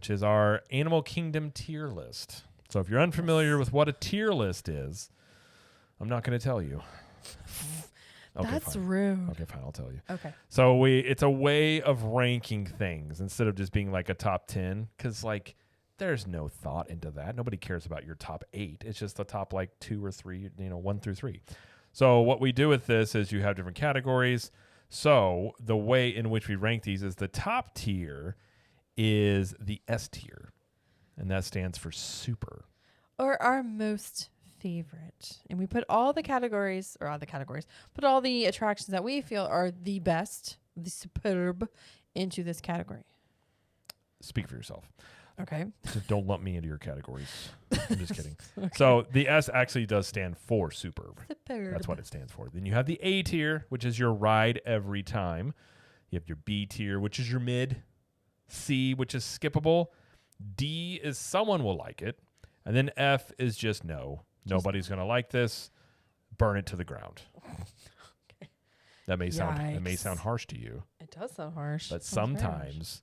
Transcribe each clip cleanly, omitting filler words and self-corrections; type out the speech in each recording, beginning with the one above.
which is our Animal Kingdom tier list. So if you're unfamiliar with what a tier list is, I'm not going to tell you. Okay, That's fine. rude. Okay, fine. I'll tell you. Okay. So it's a way of ranking things instead of just being like a top 10, because like there's no thought into that. Nobody cares about your top 8. It's just the top like 2 or 3, 1 through 3. So what we do with this is you have different categories. So the way in which we rank these is the top tier is the S tier, and that stands for super. Or our most favorite. And we put all the categories, put all the attractions that we feel are the best, the superb, into this category. Speak for yourself. Okay. Just don't lump me into your categories. I'm just kidding. Okay. So the S actually does stand for superb. Superb. That's what it stands for. Then you have the A tier, which is your ride every time. You have your B tier, which is your mid. C, which is skippable. D is someone will like it. And then F is just no. Nobody's going to like this. Burn it to the ground. Okay. That may Yikes. sound harsh to you, It does sound harsh. but Sounds very harsh. sometimes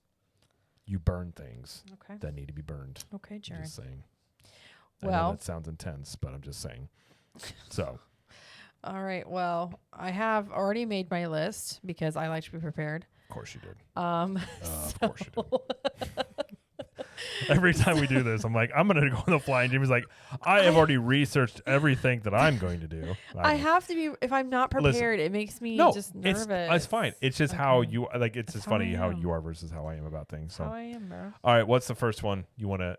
you burn things Okay. that need to be burned. Okay, Jared. Just saying. I know Well. that sounds intense, but I'm just saying. So, All right. Well, I have already made my list because I like to be prepared. of course you did. Of course you did. Every time we do this, I'm like, I'm going to go on the fly. And Jimmy's like, I have already researched everything that I'm going to do. I have to be, if I'm not prepared, it makes me just nervous. It's fine. It's just how Okay. you, like, it's That's just how funny I how am. you are versus how I am about things. So, How I am, bro. all right, what's the first one you want to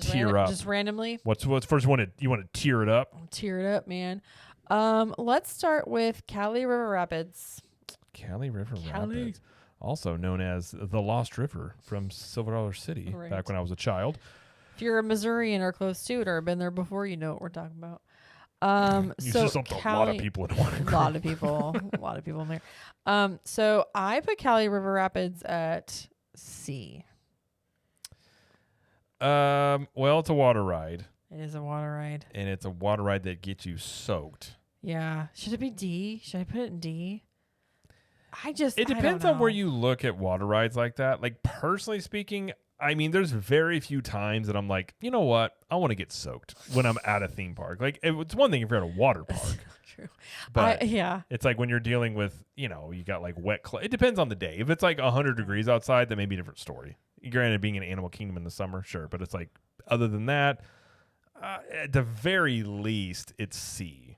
tear up? Just randomly. What's the first one you want to tear it up? Tear it up, man. Let's start with Cali River Rapids. Cali River Cali. Rapids, also known as the Lost River from Silver Dollar City, Right. back when I was a child. If you're a Missourian or close to it or been there before, you know what we're talking about. You So just dumped a lot of people in one. A lot of people in there. So I put Cali River Rapids at C. Well, it's a water ride, It is a water ride. and it's a water ride that gets you soaked. Yeah. Should it be D? Should I put it in D? It I don't depends on where know. you look at water rides like that. Like, personally speaking, I mean, there's very few times that I'm like, you know what? I want to get soaked when I'm at a theme park. Like, it's one thing if you're at a water park. True. But Yeah. it's like when you're dealing with, you got like wet clay. It depends on the day. If it's like 100 degrees outside, that may be a different story. Granted, being in Animal Kingdom in the summer, sure. But it's like, other than that, at the very least, it's C.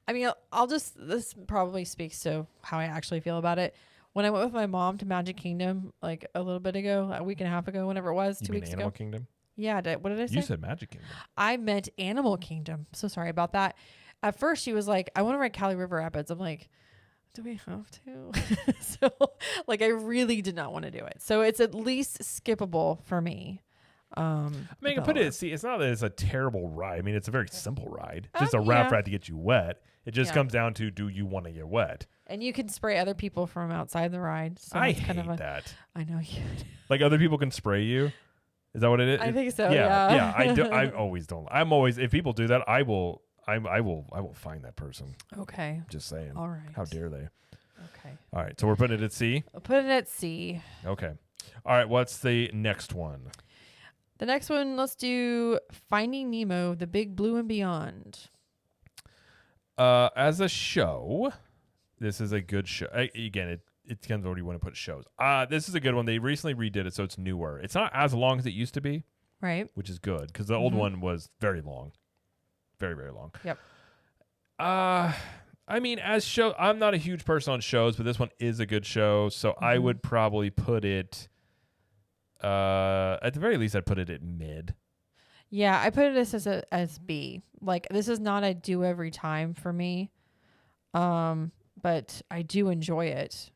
I mean, this probably speaks to how I actually feel about it. When I went with my mom to Magic Kingdom, like a little bit ago, a week and a half ago, whenever it was, You 2 mean weeks Animal ago. Kingdom? Yeah. What did I say? You said Magic Kingdom. I meant Animal Kingdom. So sorry about that. At first, she was like, I want to ride Cali River Rapids. I'm like, do we have to? So, like, I really did not want to do it. So it's at least skippable for me. I mean, put it. See, it's not that it's a terrible ride. I mean, it's a very simple ride. It's just a Yeah. raft ride to get you wet. It just Yeah. comes down to, do you want to get wet? And you can spray other people from outside the ride. So I it's kind hate of that. I know you. Like, other people can spray you. Is that what it is? I think so. Yeah, Yeah. I do. I always don't. I'm always. If people do that, I will find that person. Okay. Just saying. All right. How dare they? Okay. All right. So we're putting it at C. I'll put it at C. Okay. All right. What's the next one? The next one, let's do Finding Nemo, The Big Blue and Beyond. As a show, this is a good show. Again, it depends on where you want to put shows. This is a good one. They recently redid it, so it's newer. It's not as long as it used to be, Right. which is good because the old Mhm. one was very long, very, very long. Yep. I mean, as show, I'm not a huge person on shows, but this one is a good show, so I Mhm. would probably put it. At the very least, I'd put it at mid. Yeah, I put it as B. Like, this is not a do every time for me. But I do enjoy it.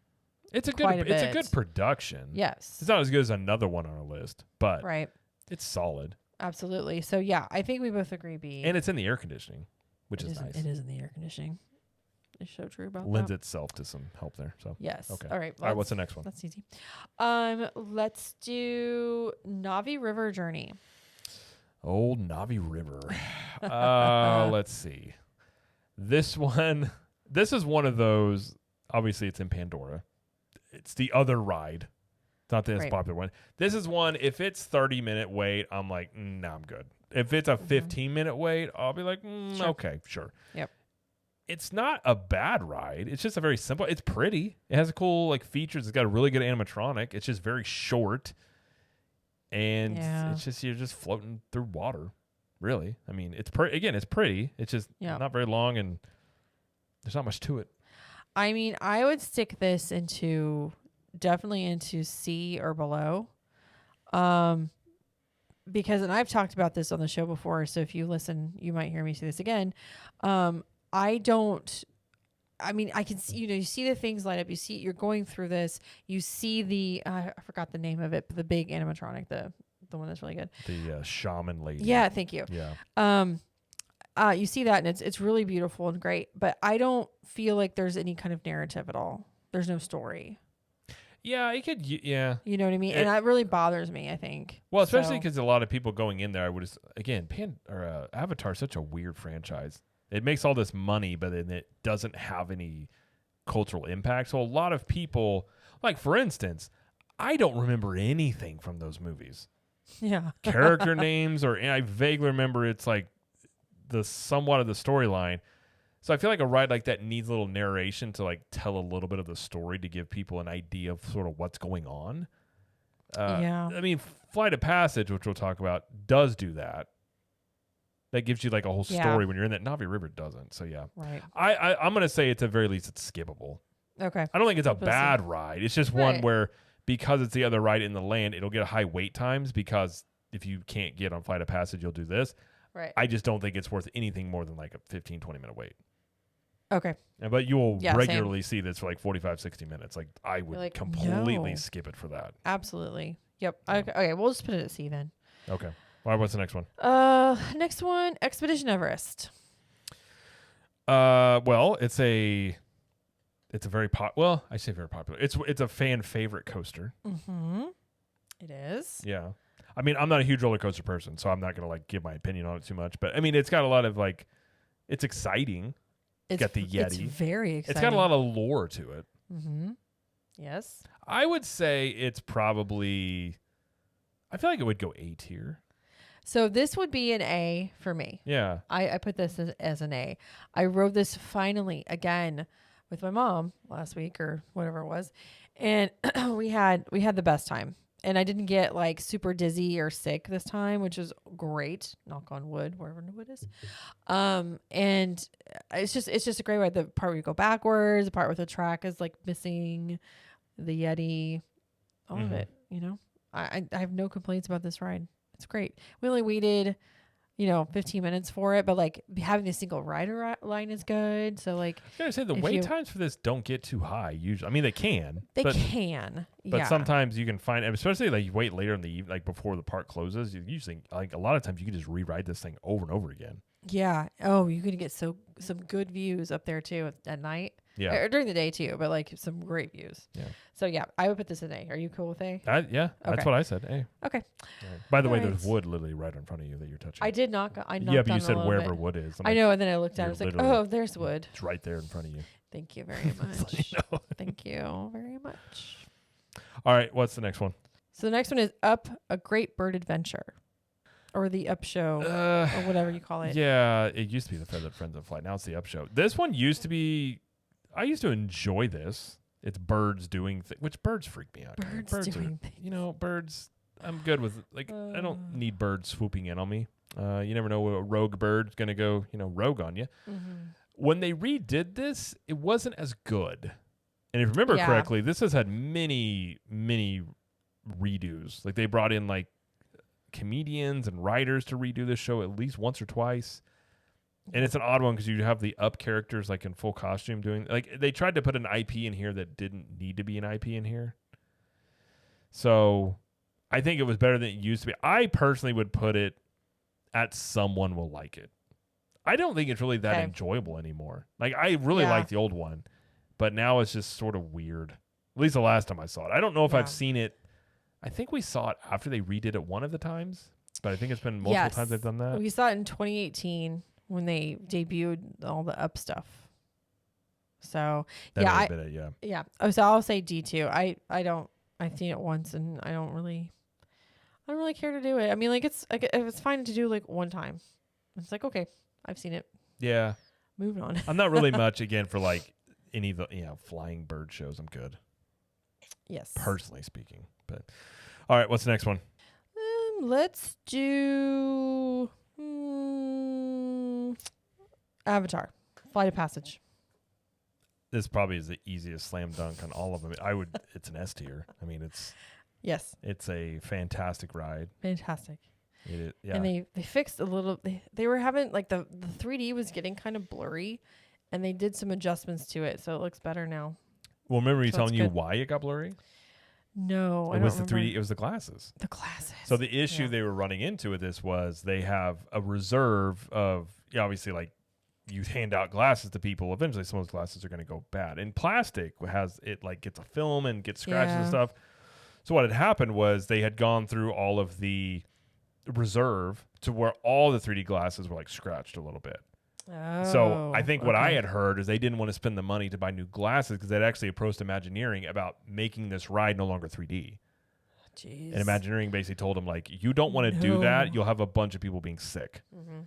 It's a Quite good. a It's a bit. good production. Yes. It's not as good as another one on our list, but Right. it's solid, Absolutely. So yeah, I think we both agree B. and it's in the air conditioning, which It is nice. It is in the air conditioning. It's so true about Lends that. itself to some help there. So Yes. okay. All right. All right. What's the next one? That's easy. Let's do Navi River Journey. Old Navi River. Let's see. This one. This is one of those. Obviously, it's in Pandora. It's the other ride It's not the most Right. popular one. This is one, if it's 30-minute wait, I'm like, nah, I'm good. If it's a 15-minute wait, I'll be like, Sure. okay, sure. Yep. It's not a bad ride. It's just a very simple. It's pretty. It has a cool like features. It's got a really good animatronic. It's just very short, and Yeah. it's just you're just floating through water. Really, I mean, it's again, it's pretty. It's just Yeah. not very long, and there's not much to it. I mean, I would stick this definitely into C or below. Because, and I've talked about this on the show before, so if you listen, you might hear me say this again. I mean, I can see, you see the things light up. You're going through this. You see the, I forgot the name of it, but the big animatronic, the one that's really good. The shaman lady. Yeah, thank you. Yeah. You see that, and it's really beautiful and great. But I don't feel like there's any kind of narrative at all. There's no story. Yeah, it could. Yeah. You know what I mean? And that really bothers me, I think. Well, especially So- because a lot of people going in there, I would again, Avatar is such a weird franchise. It makes all this money, but then it doesn't have any cultural impact. So a lot of people, like for instance, I don't remember anything from those movies. Yeah. Character names, or I vaguely remember it's like the somewhat of the storyline. So I feel like a ride like that needs a little narration to like tell a little bit of the story to give people an idea of sort of what's going on. Yeah. I mean, Flight of Passage, which we'll talk about, does do that. That gives you like a whole story Yeah. when you're in that. Navi River doesn't. So yeah, Right. I'm gonna say at the very least it's skippable. Okay. I don't think it's a We'll see. bad ride. It's just one Right. where because it's the other ride in the land, it'll get high wait times because if you can't get on Flight of Passage, you'll do this. Right. I just don't think it's worth anything more than like a 15, 20-minute wait. Okay. But you will Yeah, same. regularly see this for like 45, 60 minutes. Like I would You're like, completely no. skip it for that. Absolutely. Yep. Okay. We'll just put it at C then. Okay. All right, what's the next one? Next one, Expedition Everest. Well, it's a very well, I say very popular. It's a fan favorite coaster. Mm-hmm. It is. Yeah. I mean, I'm not a huge roller coaster person, so I'm not going to like give my opinion on it too much, but I mean, it's got a lot of like it's exciting. Got the It's Yeti. very exciting. It's got a lot of lore to it. Mm-hmm. Yes. I would say it's probably I feel like it would go A tier. So this would be an A for me. Yeah. I put this as an A. I rode this finally again with my mom last week or whatever it was, and we had the best time. And I didn't get like super dizzy or sick this time, which is great. Knock on wood, wherever the wood is. And it's just a great ride. The part where you go backwards, the part where the track is like missing, the Yeti, all of Mhm. it. You know, I have no complaints about this ride. It's great. We only waited, 15 minutes for it, but like having a single rider line is good. So like I was gonna say the If wait you- times for this don't get too high usually. I mean they can. they but can, But yeah. sometimes you can find, especially like you wait later in the evening, like before the park closes. You usually, like a lot of times, you can just rewrite this thing over and over again. Yeah. Oh, you're gonna get some good views up there too at night. Yeah, Or during the day too, but like some great views. Yeah. So yeah, I would put this in A. Are you cool with A? yeah, that's Okay. what I said. Hey, Okay. by the way, Alright. there's wood literally right in front of you that you're touching. I did knock. I knocked yeah, but on you it a said little wherever bit. wood is. I'm I like, know, and then I looked at it. I you're was like, literally- oh, there's wood. It's right there in front of you. Thank you very much. I know. Thank you very much. All right, what's the next one? So the next one is Up, A Great Bird Adventure, or the Up Show, or whatever you call it. Yeah, it used to be the Feathered Friends of Flight. Now it's the Up Show. This one used to be. I used to enjoy this. It's birds doing which birds freak me out. Birds doing are, things. Birds. I'm good with like I don't Uh. need birds swooping in on me. You never know a rogue bird's gonna go rogue on you. Mm-hmm. When they redid this, it wasn't as good. And if you remember Yeah. correctly, this has had many redos. Like they brought in like comedians and writers to redo this show at least once or twice. And it's an odd one because you have the Up characters like in full costume doing like they tried to put an IP in here that didn't need to be an IP in here. So I think it was better than it used to be. I personally would put it at someone will like it. I don't think it's really that Okay. enjoyable anymore. Like I really Yeah. like the old one, but now it's just sort of weird. At least the last time I saw it. I don't know if Yeah. I've seen it. I think we saw it after they redid it one of the times, but I think it's been multiple Yes. times they've done that. We saw it in 2018 when they debuted all the Up stuff. So That yeah, may have been it, yeah. yeah. Oh, so I'll say D2. I I've seen it once, and I don't really care to do it. I mean, like it's fine to do like one time. It's like, okay, I've seen it. Yeah. Moving on. I'm not really much again for like any of the flying bird shows. I'm good, Yes. personally speaking. But all right, what's the next one? Let's do Avatar, Flight of Passage. This probably is the easiest slam dunk on all of them. It's an S tier. I mean, Yes. it's a fantastic ride. Fantastic. It is, yeah. And they fixed a little. They were having like the 3D was getting kind of blurry, and they did some adjustments to it, so it looks better now. Well, remember me So telling that's you good. why it got blurry? No, It was the 3D. It was the glasses. The glasses. So the issue Yeah. they were running into with this was they have a reserve of obviously like you hand out glasses to people. Eventually, some of those glasses are going to go bad. And plastic has it like gets a film and gets scratches and Yeah. stuff. So what had happened was they had gone through all of the reserve to where all the 3D glasses were like scratched a little bit. So I think what I had heard is they didn't want to spend the money to buy new glasses because they'd actually approached Imagineering about making this ride no longer 3D. Jeez. And Imagineering basically told them, like, you don't want to do that. You'll have a bunch of people being sick. Mm-hmm.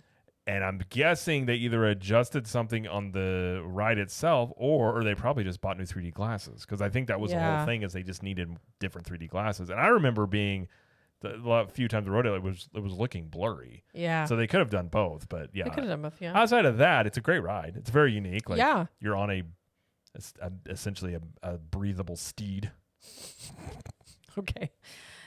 And I'm guessing they either adjusted something on the ride itself or they probably just bought new 3D glasses. Because I think that was the whole thing is they just needed different 3D glasses. And I remember being a few times I rode it, it was looking blurry. Yeah. So they could have done both. But They yeah. could have done both, yeah. Outside of that, it's a great ride. It's very unique. Like, yeah. you're on essentially a breathable steed. Okay.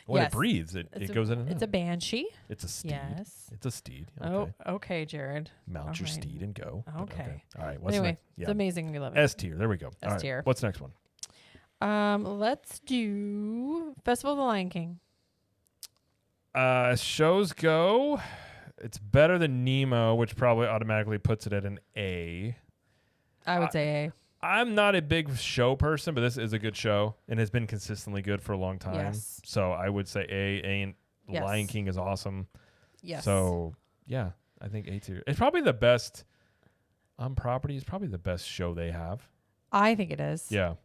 When Yes. it breathes, it goes in and It's a out. banshee. It's a steed. Yes. It's a steed. Okay. Oh, okay, Jared. Mount all your right. steed and go. But Okay. All right. What's Anyway, next? it's Yeah. amazing. We love it. S tier. There we go. All right. tier. What's the next one? Let's do Festival of the Lion King. Shows go. It's better than Nemo, which probably automatically puts it at an A. I would say A. I'm not a big show person, but this is a good show and has been consistently good for a long time. Yes. So I would say A. And Yes. Lion King is awesome. Yes. So yeah, I think A tier. It's probably the best on property. It's probably the best show they have. I think it is. Yeah.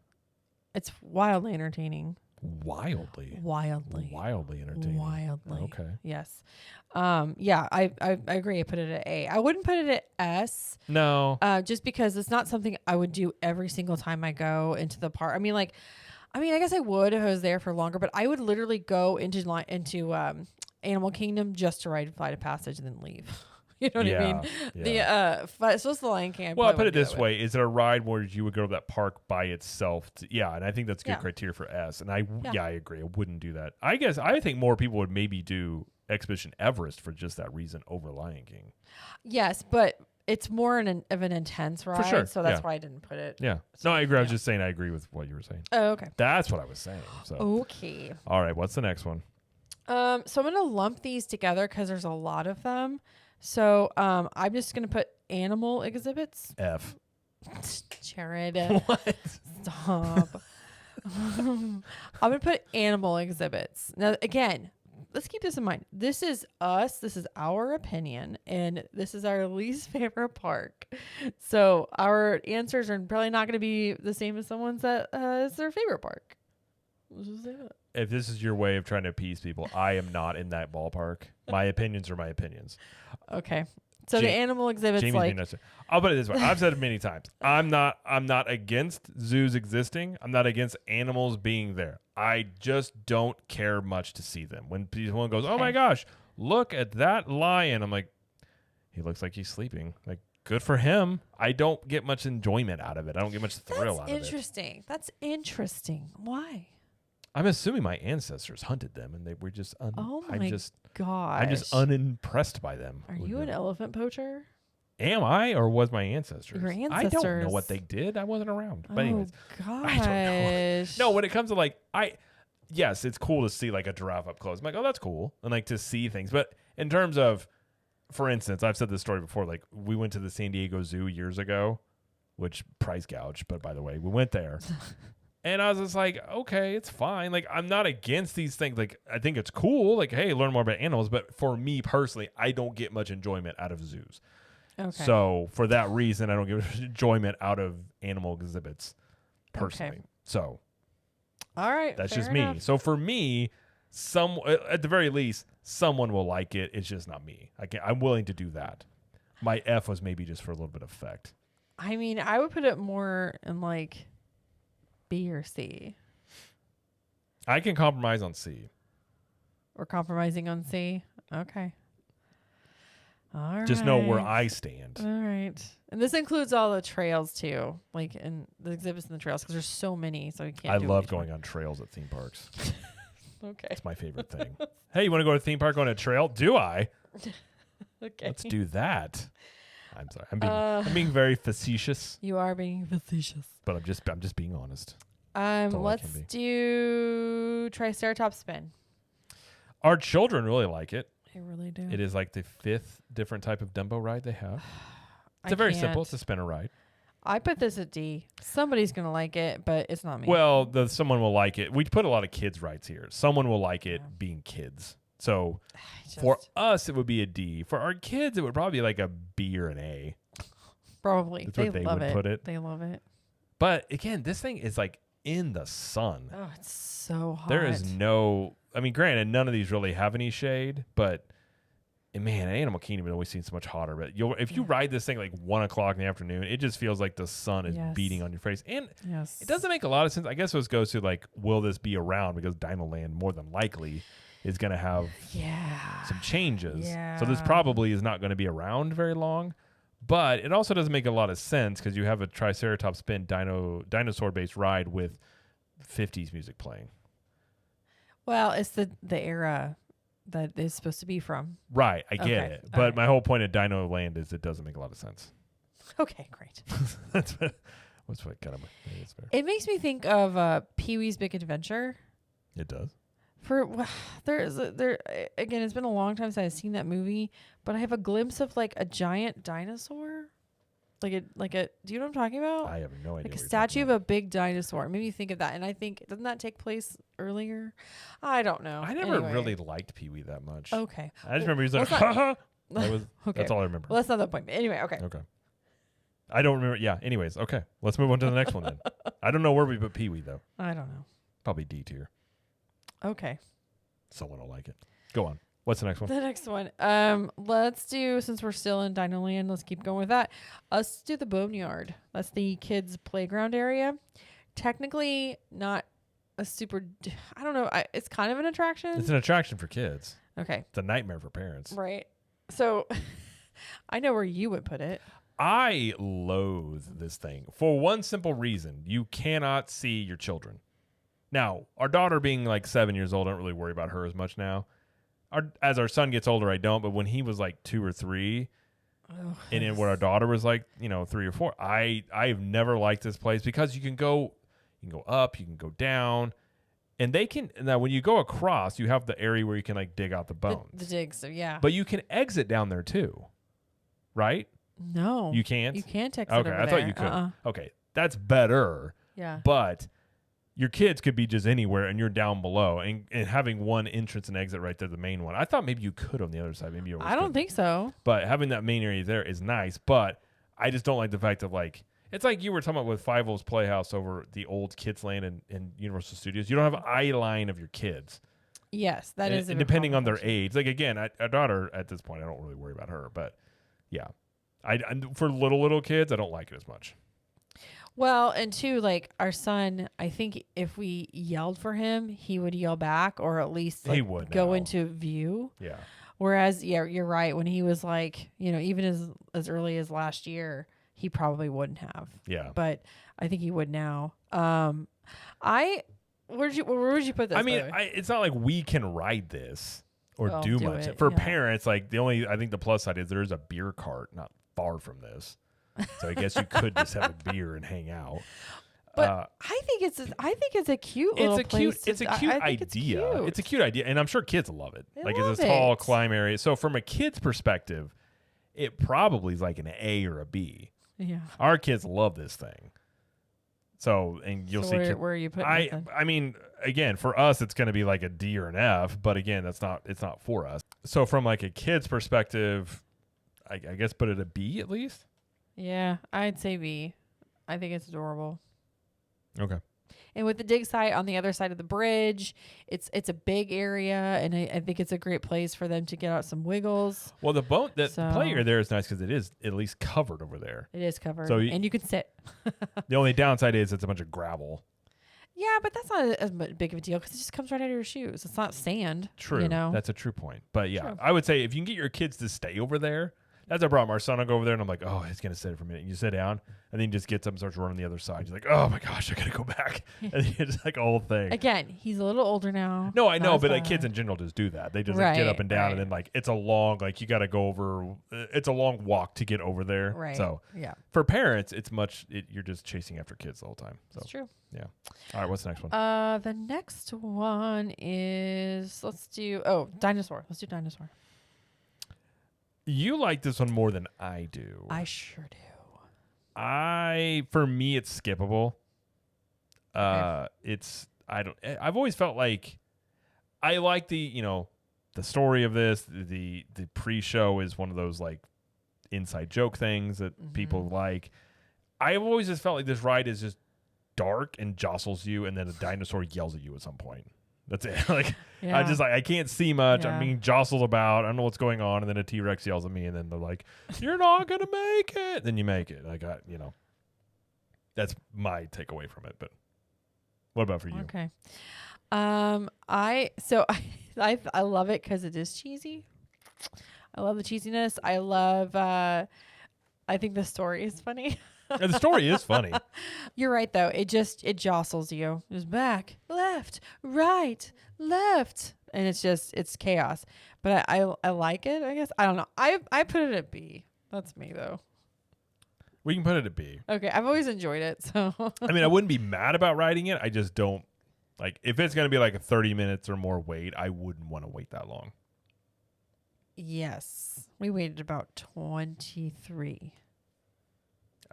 It's wildly entertaining. Wildly entertaining. Wildly. Okay. Yes. Yeah, I agree. I put it at A. I wouldn't put it at S. No. Just because it's not something I would do every single time I go into the park. I mean, I guess I would if I was there for longer, but I would literally go into Animal Kingdom just to ride Flight of Passage and then leave. You know what I mean? Yeah. So the Lion King. Well, I put it this way: is it a ride where you would go to that park by itself? Yeah, and I think that's good Yeah. criteria for S. And I Yeah. agree. I wouldn't do that. I guess I think more people would maybe do Expedition Everest for just that reason over Lion King. Yes, but it's more of an intense ride, sure, so that's yeah. why I didn't put it. Yeah. No, I agree. I was just saying I agree with what you were saying. Oh, okay. That's what I was saying. So, Okay. all right. What's the next one? So I'm gonna lump these together because there's a lot of them. So I'm just gonna put animal exhibits. F. Jared, What? stop. I'm gonna put animal exhibits. Now again, let's keep this in mind. This is us. This is our opinion, and this is our least favorite park. So our answers are probably not going to be the same as someone's that is their favorite park. Let's just say that. If this is your way of trying to appease people, I am not in that ballpark. My opinions are my opinions. Okay. So the animal exhibits, Jamie's being nice. I'll put it this way. I've said it many times. I'm not against zoos existing. I'm not against animals being there. I just don't care much to see them. When someone goes, "Oh my gosh, look at that lion," I'm like, he looks like he's sleeping. Like, good for him. I don't get much enjoyment out of it. I don't get much thrill out of it. interesting. That's interesting. Why? I'm assuming my ancestors hunted them, and they were just. Oh my I'm just gosh. unimpressed by them. Are you an elephant poacher? Am I, or was my ancestors? Your I don't know ancestors. what they did. I wasn't around. But Oh anyways, gosh. I don't know. No, when it comes to like, yes, it's cool to see like a giraffe up close. I'm like, oh, that's cool, and like to see things. But in terms of, for instance, I've said this story before. Like, we went to the San Diego Zoo years ago, which price gouge. But by the way, we went there. And I was just like, okay, it's fine. Like, I'm not against these things. Like, I think it's cool. Like, hey, learn more about animals. But for me personally, I don't get much enjoyment out of zoos. Okay. So for that reason, I don't get much enjoyment out of animal exhibits personally. Okay. So All right. That's fair just enough. me. So for me, at the very least, someone will like it. It's just not me. I'm willing to do that. My F was maybe just for a little bit of effect. I mean, I would put it more in like B or C. I can compromise on C. Or compromising on C. Okay. All right. Just know where I stand. All right. And this includes all the trails too, like in the exhibits and the trails, because there's so many, so you can't. I do love each going on trails at theme parks. one. Okay. It's my favorite thing. Hey, you want to go to a theme park on a trail? Do I? Okay. Let's do that. I'm sorry. I'm being very facetious, You are being facetious. but I'm just being honest. all I Let's can be. do Triceratops spin. Our children really like it. I really do. It is like the 5th different type of Dumbo ride they have. It's I a very simple. can't. It's a spinner ride. I put this at D. Somebody's gonna like it, but it's not me. Well, someone will like it. We put a lot of kids rides here. Someone will like it Yeah. being kids. So I for just- us, it would be a D. For our kids, it would probably be like a B or an A. probably That's they what they love would it. put it. They love it. But again, this thing is like in the sun. Oh, it's so hot. There is no. I mean, granted, none of these really have any shade, but man, Animal Kingdom has always seems so much hotter. But if you Yeah. ride this thing like 1:00 in the afternoon, it just feels like the sun is Yes. beating on your face, and Yes. it doesn't make a lot of sense. I guess this goes to like, will this be around? Because Dino Land more than likely is going to have Yeah. some changes. So this Yeah. probably is not going to be around very long. But it also doesn't make a lot of sense because you have a Triceratops spin dinosaur-based ride with 50s music playing. Well, it's the era that it's supposed to be from. Right, I get Okay, it. all But right. my whole point of Dino Land is it doesn't make a lot of sense. Okay, great. That's what kind of it's fair. It makes me think of Pee-wee's Big Adventure. It does. There again, it's been a long time since I've seen that movie, but I have a glimpse of like a giant dinosaur, like a. Do you know what I'm talking about? I have no idea. Like a what you're statue talking of a big dinosaur. It made me think of that, and I think doesn't that take place earlier? I don't know. about. I never Anyway. really liked Pee Wee that much. Okay. I just remember he was like, let's not- ha ha. That was, Okay. That's all I remember. Well, that's not the point. But anyway, okay. Okay. I don't remember. Yeah. Anyways, okay. Let's move on to the next one then. I don't know where we put Pee Wee though. I don't know. Probably D tier. Okay. Someone will like it. Go on. What's the next one? The next one. Let's do, since we're still in Dino Land, let's keep going with that. Let's do the Boneyard. That's the kids' playground area. Technically, not a super. I don't know. It's kind of an attraction. It's an attraction for kids. Okay. It's a nightmare for parents. Right. So, I know where you would put it. I loathe this thing for one simple reason. You cannot see your children. Now, our daughter being like 7 years old, I don't really worry about her as much now. As our son gets older, I don't. But when he was like 2 or 3, Oh, and then when our daughter was like, 3 or 4, I've never liked this place because you can go up, you can go down, and they can. Now, when you go across, you have the area where you can like dig out the bones. the digs. So yeah. But you can exit down there too, right? no, You can't. You can't exit Okay, over I thought there. you could. Okay, that's better. Yeah. But your kids could be just anywhere, and you're down below, and having one entrance and exit right there, the main one. I thought maybe you could on the other side. Maybe you always I don't couldn't. think so. But having that main area there is nice. But I just don't like the fact of like it's like you were talking about with Five O's Playhouse over the old Kids Land and Universal Studios. You don't have an eye line of your kids. Yes, that is. And depending on their age. Like again, our daughter at this point, I don't really worry about her. But yeah, I for little kids, I don't like it as much. Well, and two, like our son, I think if we yelled for him, he would yell back, or at least He like, would go now. into view. Yeah. Whereas, yeah, you're right. When he was like, even as early as last year, he probably wouldn't have. Yeah. But I think he would now. Where would you put this? I mean, by the way? it's not like we can ride this or Well, do do much. it, For yeah. parents, like I think the plus side is there is a beer cart not far from this. So I guess you could just have a beer and hang out. But I think it's a cute little place. It's a cute idea. It's a cute idea, and I'm sure kids love it. They Like love it's a tall it. climb area. So from a kid's perspective, it probably is like an A or a B. Yeah. Our kids love this thing. So and you'll see. Where are you putting it then? I mean, again, for us, it's going to be like a D or an F. But again, it's not for us. So from like a kid's perspective, I guess put it a B at least. Yeah, I'd say B. I think it's adorable. Okay. And with the dig site on the other side of the bridge, it's a big area, and I think it's a great place for them to get out some wiggles. Well, the play So- area there is nice because it is at least covered over there. It is covered, So and you can sit. The only downside is it's a bunch of gravel. Yeah, but that's not as big of a deal because it just comes right out of your shoes. It's not sand. True. You know? That's a true point. But yeah, True. I would say if you can get your kids to stay over there, that's our problem. Our son will go over there and I'm like, oh, he's going to sit for a minute. And you sit down and then he just gets up and starts running the other side. He's like, oh my gosh, I got to go back. And then it's like a whole thing. Again, he's a little older now. No, I know, Not but as like kids bad. in general just do that. They just like, get up Right, and down right. and then like it's a long, like you got to go over, it's a long walk to get over there. Right. So Yeah, for parents, it's you're just chasing after kids the whole time. So that's true. yeah. All right, what's the next one? The next one is dinosaur. Let's do dinosaur. You like this one more than I do. I sure do. For me, it's skippable. I've always felt like I like the story of this. The pre-show is one of those like inside joke things that people like. I've always just felt like this ride is just dark and jostles you, and then a dinosaur yells at you at some point. That's it. Like Yeah. I just like I can't see much. Yeah. I'm being jostled about. I don't know what's going on, and then a T-Rex yells at me, and then they're like, "You're not gonna make it." Then you make it. Like that's my takeaway from it. But what about for you? Okay. I love it because it is cheesy. I love the cheesiness. I think the story is funny. And the story is funny. You're right though. It jostles you. It's back, left, right, left, and it's chaos. But I like it. I guess I don't know. I put it at B. That's me though. We can put it at B. Okay, I've always enjoyed it. So I mean, I wouldn't be mad about riding it. I just don't like if it's gonna be like a 30 minutes or more wait. I wouldn't want to wait that long. yes, we waited about 23,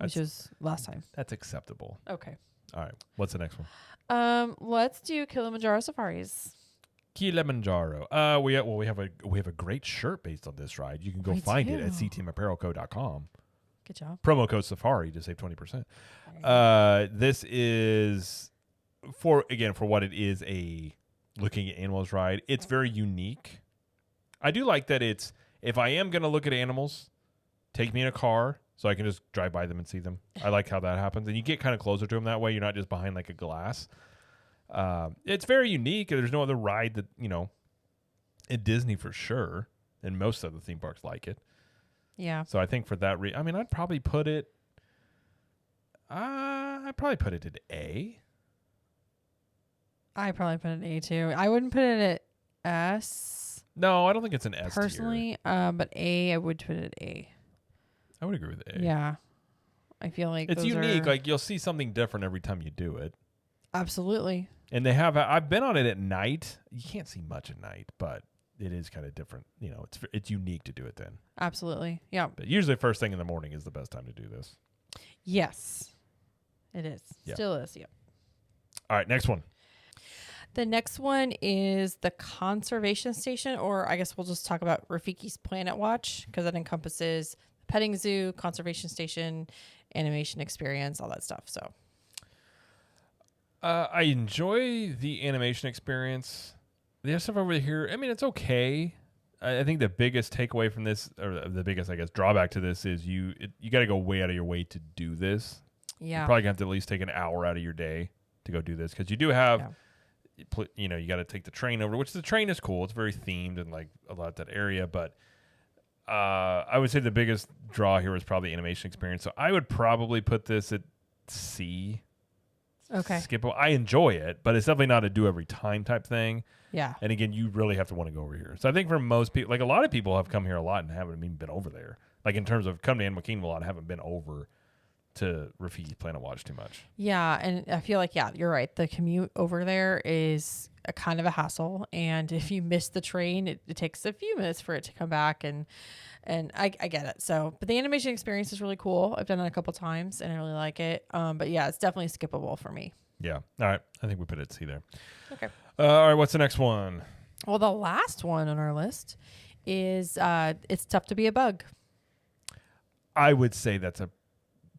which was last time. That's acceptable. Okay. All right. What's the next one? Let's do Kilimanjaro safaris. Kilimanjaro. We have a great shirt based on this ride. You can go We find it at do. ctmapparelco.com. Good job. Promo code Safari to save 20%. This is for what it is, a looking at animals ride. It's very unique. I do like that it's, if I am going to look at animals, take me in a car so I can just drive by them and see them. I like how that happens. And you get kind of closer to them that way. You're not just behind like a glass. It's very unique. There's no other ride that, at Disney for sure. And most of the theme parks like it. Yeah. So I think for that I'd probably put it at A. I probably put an A too. I wouldn't put it at S No, I don't think it's an S tier. personally, but A, I would put it at A. I would agree with A. Yeah. I feel like It's those unique. are- Like you'll see something different every time you do it. absolutely. And they have. I've been on it at night. You can't see much at night, but it is kind of different. It's unique to do it then. Absolutely. Yeah. But usually, first thing in the morning is the best time to do this. Yes. It is. Yeah. Still is. Yeah. All right, next one. The next one is the conservation station, or I guess we'll just talk about Rafiki's Planet Watch because that encompasses the petting zoo, conservation station, animation experience, all that stuff. So I enjoy the animation experience. The other stuff over here, I mean, it's okay. I think the biggest takeaway from this, or the biggest, I guess, drawback to this is you got to go way out of your way to do this. yeah. You're probably gonna have to at least take an hour out of your day to go do this because you do have, you got to take the train over, which the train is cool. It's very themed and like a lot of that area. But I would say the biggest draw here was probably animation experience. So I would probably put this at C. Okay. Skipple. I enjoy it, but it's definitely not a do every time type thing. Yeah. And again, you really have to want to go over here. So I think for most people, like a lot of people have come here a lot and haven't even been over there. Like in terms of come to Animal Kingdom a lot, haven't been over to Rafiki's Planet Watch too much. Yeah, and I feel like you're right. The commute over there is a kind of a hassle, and if you miss the train, it takes a few minutes for it to come back, and I get it. So, but the animation experience is really cool. I've done it a couple times, and I really like it. But yeah, it's definitely skippable for me. Yeah. All right. I think we put it at C there. Okay. All right. What's the next one? Well, the last one on our list is it's tough to be a bug. I would say that's a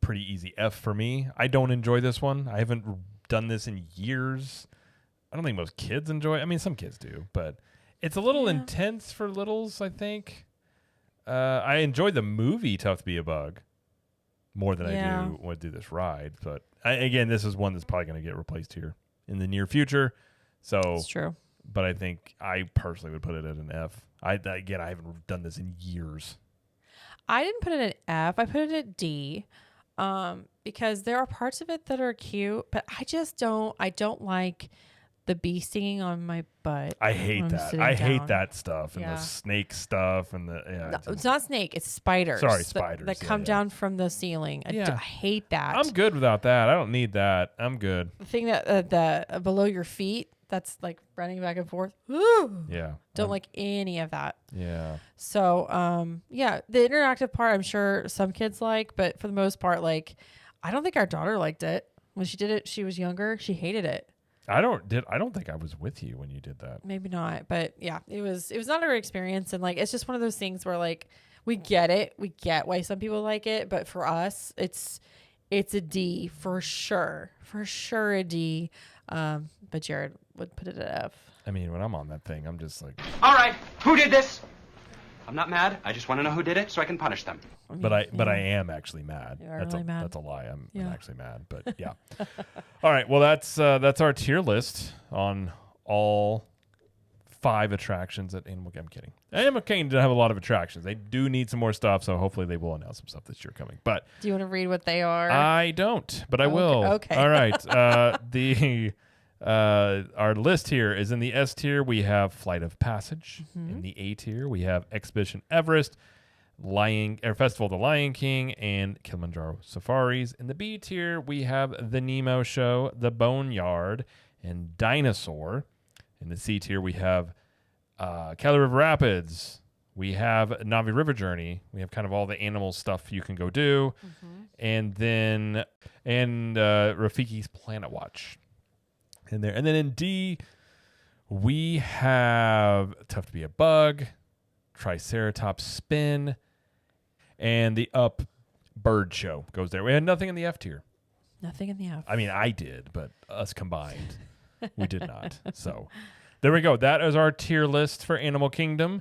pretty easy F for me. I don't enjoy this one. I haven't done this in years. I don't think most kids enjoy it. I mean, some kids do, but it's a little intense for littles, I think. I enjoyed the movie Tough to Be a Bug more than I do want to do this ride. But again, this is one that's probably going to get replaced here in the near future. So It's true. But I think I personally would put it at an F. I haven't done this in years. I didn't put it at F. I put it at D, because there are parts of it that are cute, but I don't like the bee stinging on my butt. I hate when I'm that. sitting I hate down. that stuff and Yeah. the snake stuff and the No, it's not snake. It's spiders. Sorry, that- spiders. that Yeah, come yeah. down from the ceiling. I Yeah. hate that. I'm good without that. I don't need that. I'm good. The thing that below your feet, that's like running back and forth. Ooh, Yeah. don't like any of that. Yeah. So, yeah, the interactive part, I'm sure some kids like, but for the most part, like, I don't think our daughter liked it when she did it. She was younger. She hated it. I don't think I was with you when you did that. Maybe not, but yeah, it was not a great experience. And like, it's just one of those things where like, we get it. We get why some people like it, but for us, it's a D for sure a D. But Jared would put it at F. I mean, when I'm on that thing, I'm just like, All right, who did this? I'm not mad. I just want to know who did it so I can punish them. but I am actually mad. You are That's really mad. That's a lie. I'm Yeah. actually mad, but yeah. All right. Well, that's our tier list on all 5 attractions at Animal. I'm kidding. Animal Kingdom doesn't have a lot of attractions. They do need some more stuff, so hopefully they will announce some stuff this year coming. But Do you want to read what they are? I don't, but I Okay, will. okay. All right. Our list here is in the S tier. We have Flight of Passage. Mm-hmm. In the A tier, we have Expedition Everest, Festival of the Lion King, and Kilimanjaro Safaris. In the B tier, we have The Nemo Show, The Boneyard, and Dinosaur. In the C tier, we have Cali River Rapids. We have Navi River Journey. We have kind of all the animal stuff you can go do. And then Rafiki's Planet Watch in there. And then in D, we have Tough to Be a Bug, Triceratops Spin, and the Up Bird Show goes there. We had nothing in the F tier. Nothing in the F. I mean, I did, but us combined, we did not. So there we go. That is our tier list for Animal Kingdom.